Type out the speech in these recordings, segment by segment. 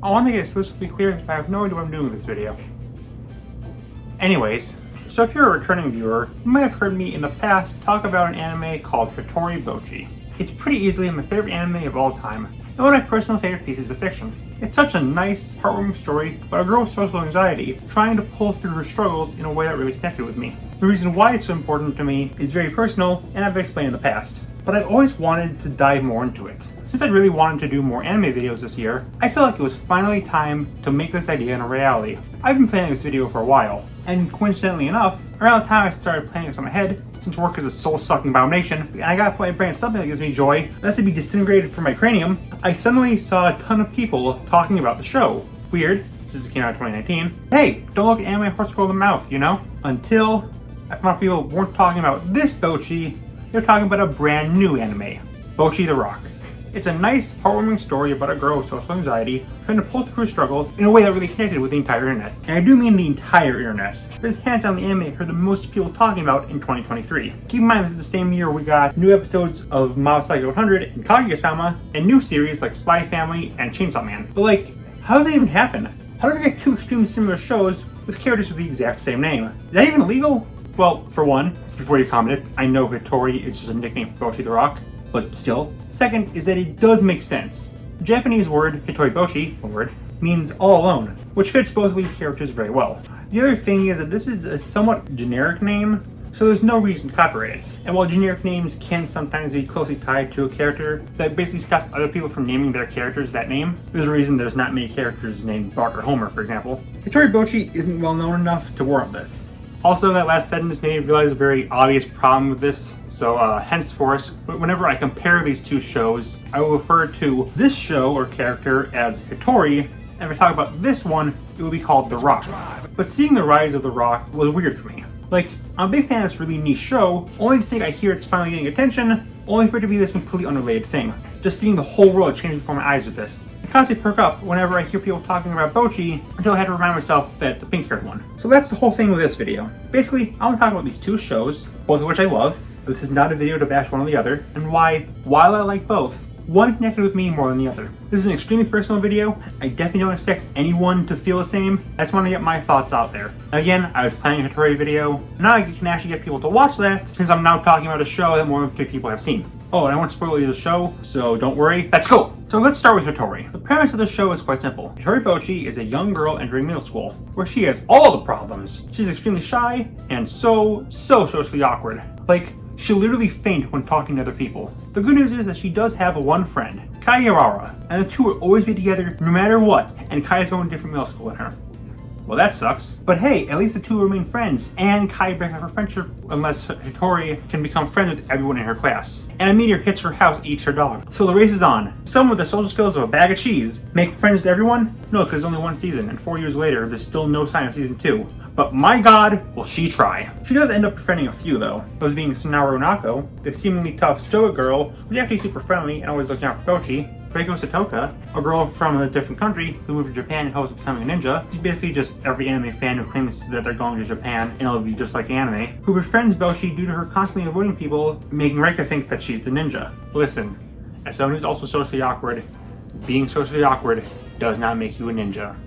I want to make it explicitly clear that I have no idea what I'm doing with this video. Anyways, so if you're a returning viewer, you might have heard me in the past talk about an anime called Hitori Bocchi. It's pretty easily my favorite anime of all time, and one of my personal favorite pieces of fiction. It's such a nice, heartwarming story about a girl with social anxiety trying to pull through her struggles in a way that really connected with me. The reason why it's so important to me is very personal, and I've explained in the past, but I've always wanted to dive more into it. Since I really wanted to do more anime videos this year, I felt like it was finally time to make this idea a reality. I've been planning this video for a while, and coincidentally enough, around the time I started planning this in my head, since work is a soul-sucking abomination, and I gotta put my brain on something that gives me joy, that's to be disintegrated from my cranium, I suddenly saw a ton of people talking about the show. Weird, since it came out in 2019. Hey, don't look at anime horse scroll in the mouth, you know? Until I found out people weren't talking about this Bocchi, they're talking about a brand new anime, Bocchi the Rock. It's a nice, heartwarming story about a girl with social anxiety trying to pull through her struggles in a way that really connected with the entire internet. And I do mean the entire internet. This is hands down the anime I heard the most people talking about in 2023. Keep in mind this is the same year we got new episodes of Mob Psycho 100 and Kaguya-sama, and new series like Spy Family and Chainsaw Man. But like, how does that even happen? How do we get two extremely similar shows with characters with the exact same name? Is that even illegal? Well, for one, before you commented, I know Hitori is just a nickname for Bocchi the Rock, but still. Second is that it does make sense. The Japanese word Hitori Bocchi, one word, means all alone, which fits both of these characters very well. The other thing is that this is a somewhat generic name, so there's no reason to copyright it. And while generic names can sometimes be closely tied to a character, that basically stops other people from naming their characters that name. There's a reason there's not many characters named Bart or Homer, for example. Hitori Bocchi isn't well known enough to warrant this. Also, that last sentence made me realize a very obvious problem with this, so henceforth, whenever I compare these two shows, I will refer to this show or character as Hitori, and if I talk about this one, it will be called The Rock. But seeing the rise of The Rock was weird for me. Like, I'm a big fan of this really niche show, only to think I hear it's finally getting attention, only for it to be this completely unrelated thing. Just seeing the whole world change before my eyes with this. I constantly perk up whenever I hear people talking about Bocchi until I had to remind myself that it's the pink-haired one. So that's the whole thing with this video. Basically, I want to talk about these two shows, both of which I love. This is not a video to bash one or the other, and why, while I like both, one connected with me more than the other. This is an extremely personal video. I definitely don't expect anyone to feel the same. I just want to get my thoughts out there. Again, I was planning a Hitori video. Now I can actually get people to watch that, since I'm now talking about a show that more than 3 people have seen. Oh, and I won't spoil you the show, so don't worry. Let's go! So let's start with Hitori. The premise of the show is quite simple. Hitori Bocchi is a young girl entering middle school, where she has all the problems. She's extremely shy, and so socially awkward. Like, she'll literally faint when talking to other people. The good news is that she does have one friend, Kai, and the two will always be together no matter what, and Kai is going to different middle school than her. Well, that sucks. But hey, at least the two remain friends, and Kai breaks up her friendship unless Hitori can become friends with everyone in her class. And a meteor hits her house and eats her dog. So the race is on. Some with the social skills of a bag of cheese make friends with everyone? No, because there's only one season, and 4 years later, there's still no sign of season 2. But my god, will she try. She does end up befriending a few though. Those being Sonaru Nako, the seemingly tough stoic girl, who's actually super friendly and always looking out for Bocchi. Reiko Satoka, a girl from a different country who moved to Japan and hopes of becoming a ninja. She's basically just every anime fan who claims that they're going to Japan and it'll be just like anime, who befriends Bocchi due to her constantly avoiding people, making Reiko think that she's the ninja. Listen, as someone who's also socially awkward, being socially awkward does not make you a ninja.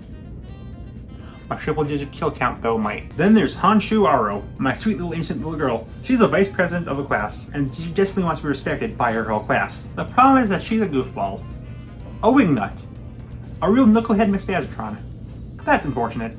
My triple-digit kill count, though, might. Then there's Honshu Aro, my sweet little innocent little girl. She's the vice president of the class, and she desperately wants to be respected by her whole class. The problem is that she's a goofball. A wingnut. A real knucklehead Miss Bazatron. That's unfortunate.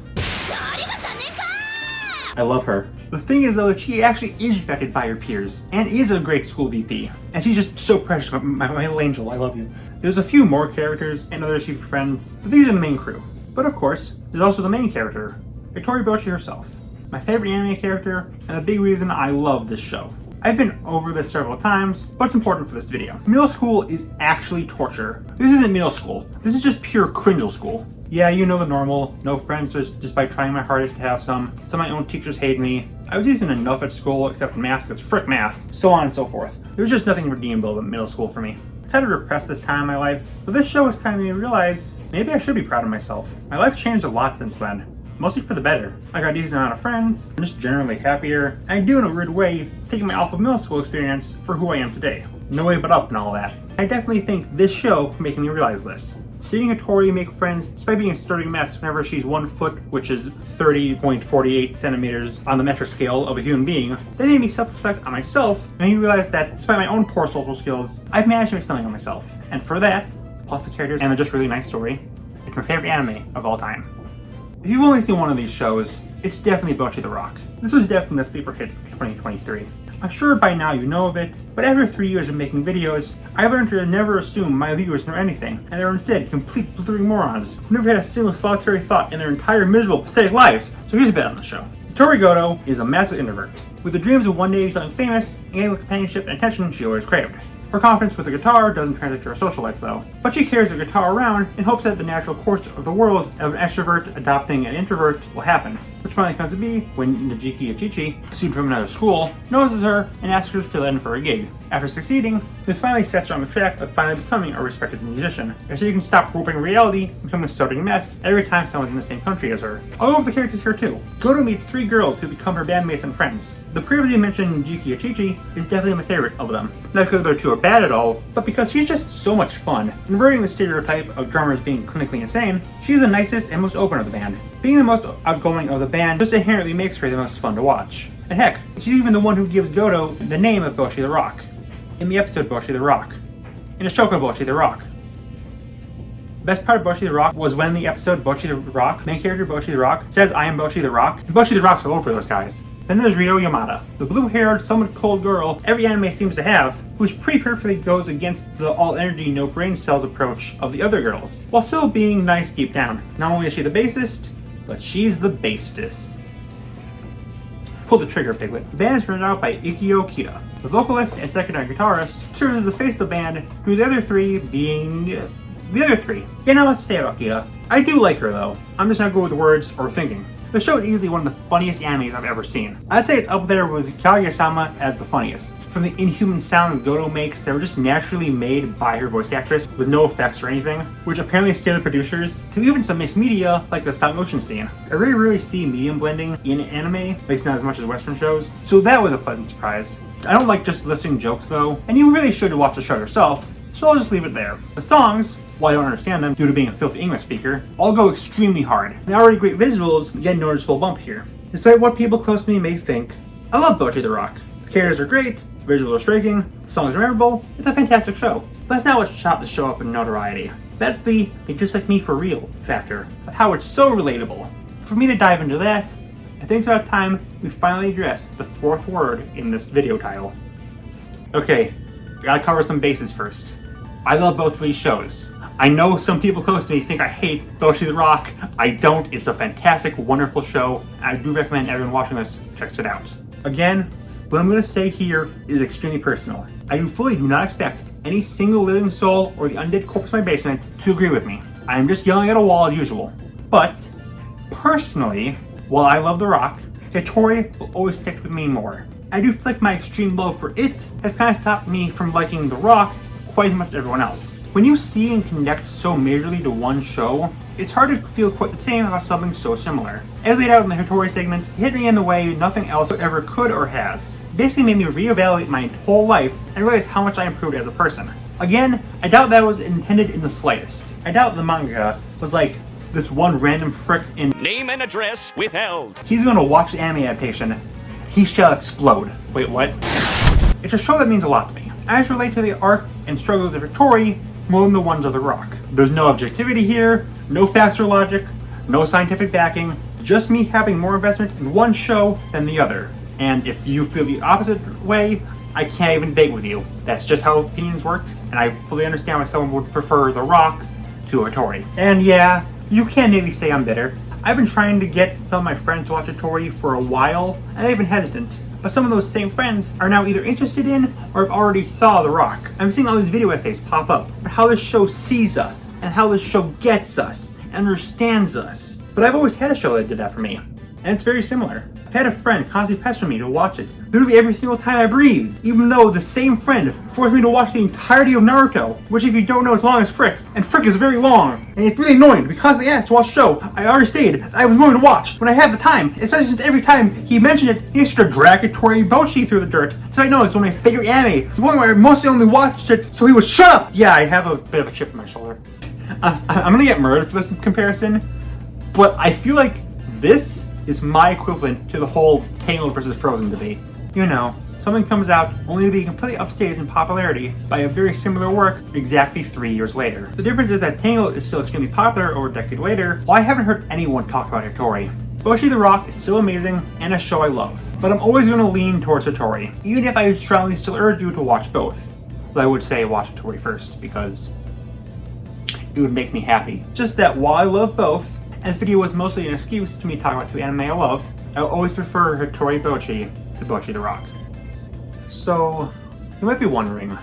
I love her. The thing is, though, that she actually is respected by her peers, and is a great school VP. And she's just so precious, my little angel, I love you. There's a few more characters and others she befriends, but these are the main crew. But of course, there's also the main character, Hitori Bocchi herself. My favorite anime character, and a big reason I love this show. I've been over this several times, but it's important for this video. Middle school is actually torture. This isn't middle school, this is just pure cringe school. Yeah, you know the normal, no friends just by trying my hardest to have some of my own teachers hate me, I was decent enough at school except in math because frick math, so on and so forth. There was just nothing redeemable about middle school for me. I kind of repressed this time in my life, but this show has kind of made me realize maybe I should be proud of myself. My life changed a lot since then, mostly for the better. I got a decent amount of friends, I'm just generally happier, and I do in a weird way, taking my off of middle school experience for who I am today. No way but up and all that. I definitely think this show making me realize this. Seeing Hitori make friends despite being a sturdy mess whenever she's 1 foot, which is 30.48 centimeters on the metric scale of a human being, that made me self-reflect on myself and made me realize that despite my own poor social skills, I've managed to make something of myself. And for that, plus the characters and the just really nice story, it's my favorite anime of all time. If you've only seen one of these shows, it's definitely Bocchi the Rock. This was definitely a sleeper hit of 2023. I'm sure by now you know of it, but after 3 years of making videos, I've learned to never assume my viewers know anything, and are instead complete blithering morons who never had a single solitary thought in their entire miserable, pathetic lives. So here's a bet on the show. Hitori Goto is a massive introvert, with the dreams of one day becoming famous and getting the companionship and attention she always craved. Her confidence with the guitar doesn't translate to her social life though, but she carries the guitar around in hopes that the natural course of the world of an extrovert adopting an introvert will happen, which finally comes to be when Najiki Achichi, a student from another school, notices her and asks her to fill in for a gig. After succeeding, this finally sets her on the track of finally becoming a respected musician, so you can stop warping reality and becoming a stuttering mess every time someone's in the same country as her. I'll go over the characters here too. Goto meets 3 girls who become her bandmates and friends. The previously mentioned Najiki Achichi is definitely my favorite of them, not because the 2 are bad at all, but because she's just so much fun. Inverting the stereotype of drummers being clinically insane, she's the nicest and most open of the band. Being the most outgoing of the band just inherently makes her the most fun to watch. And heck, she's even the one who gives Goto the name of Bocchi the Rock. In the episode Bocchi the Rock. In the show called Bocchi the Rock. The best part of Bocchi the Rock was when the episode Bocchi the Rock, main character Bocchi the Rock, says I am Bocchi the Rock, and Bocchi the Rock's all over those guys. Then there's Ryo Yamada, the blue-haired, somewhat cold girl every anime seems to have, which pretty perfectly goes against the all-energy, no-brain-cells approach of the other girls, while still being nice deep down. Not only is she the bassist, but she's the basest. Pull the trigger, Piglet. The band is written out by Ikio Kida. The vocalist and secondary guitarist serves as the face of the band, with the other 3 being... the other 3. Yeah, not much to say about Kida. I do like her though. I'm just not good with words or thinking. The show is easily one of the funniest animes I've ever seen. I'd say it's up there with Kaguya-sama as the funniest. From the inhuman sounds Goto makes that were just naturally made by her voice actress with no effects or anything, which apparently scared the producers, to even some mixed media like the stop motion scene. I rarely see medium blending in anime, at least not as much as Western shows, so that was a pleasant surprise. I don't like just listening jokes though, and you really should watch the show yourself, so I'll just leave it there. The songs, while I don't understand them due to being a filthy English speaker, all go extremely hard. The already great visuals get a noticeable bump here. Despite what people close to me may think, I love Bocchi the Rock. The characters are great, the visuals are striking, the songs are memorable, it's a fantastic show. But that's not what shot the show up in notoriety. That's the "they just like me for real" factor, of how it's so relatable. For me to dive into that, I think it's about time we finally address the 4th word in this video title. Okay, I gotta cover some bases first. I love both of these shows. I know some people close to me think I hate Bocchi the Rock. I don't. It's a fantastic, wonderful show. I do recommend everyone watching this checks it out. Again, what I'm going to say here is extremely personal. I do not expect any single living soul or the undead corpse in my basement to agree with me. I am just yelling at a wall as usual. But, personally, while I love The Rock, Hitori will always stick with me more. I do feel like my extreme love for it has kind of stopped me from liking The Rock quite as much as everyone else. When you see and connect so majorly to one show, it's hard to feel quite the same about something so similar. As laid out in the Hitori segment, it hit me in the way nothing else ever could or has. It basically made me reevaluate my whole life and realize how much I improved as a person. Again, I doubt that was intended in the slightest. I doubt the manga was like, this one random frick in name and address withheld. He's gonna watch the anime adaptation. He shall explode. Wait, what? It's a show that means a lot to me. I just relate to the arc and struggles of Hitori more than the ones of The Rock. There's no objectivity here, no facts or logic, no scientific backing, just me having more investment in one show than the other. And if you feel the opposite way, I can't even debate with you. That's just how opinions work, and I fully understand why someone would prefer The Rock to Hitori. And yeah, you can maybe say I'm bitter. I've been trying to get some of my friends to watch Hitori for a while, and I've been hesitant. But some of those same friends are now either interested in or have already saw The Rock. I'm seeing all these video essays pop up about how this show sees us, and how this show gets us, and understands us. But I've always had a show that did that for me, and it's very similar. I've had a friend constantly pester me to watch it, literally every single time I breathe, even though the same friend forced me to watch the entirety of Naruto, which if you don't know is long as frick, and frick is very long, and it's really annoying because they asked to watch the show I already stated I was willing to watch when I have the time, especially since every time he mentioned it, he used to drag Hitori Bocchi through the dirt, so I know it's one of my favorite anime, the one where I mostly only watched it so he would shut up! Yeah, I have a bit of a chip in my shoulder. I'm gonna get murdered for this comparison, but I feel like this is my equivalent to the whole Tangled versus Frozen debate. You know, something comes out only to be completely upstaged in popularity by a very similar work exactly 3 years later. The difference is that Tangled is still extremely popular over a decade later, while I haven't heard anyone talk about Hitori. Bocchi the Rock is still amazing and a show I love, but I'm always going to lean towards Hitori, even if I would strongly still urge you to watch both. But I would say watch Hitori first, because it would make me happy. Just that while I love both, and this video was mostly an excuse to me talking about two anime I love, I will always prefer Hitori Bocchi to Bocchi the Rock. So, you might be wondering,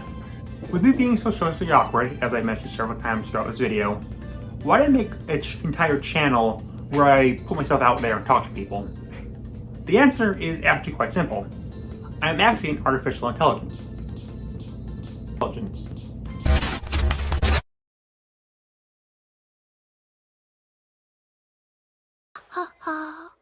with me being so socially awkward, as I mentioned several times throughout this video, why did I make an entire channel where I put myself out there and talk to people? The answer is actually quite simple. I'm actually an artificial intelligence. Ha ha.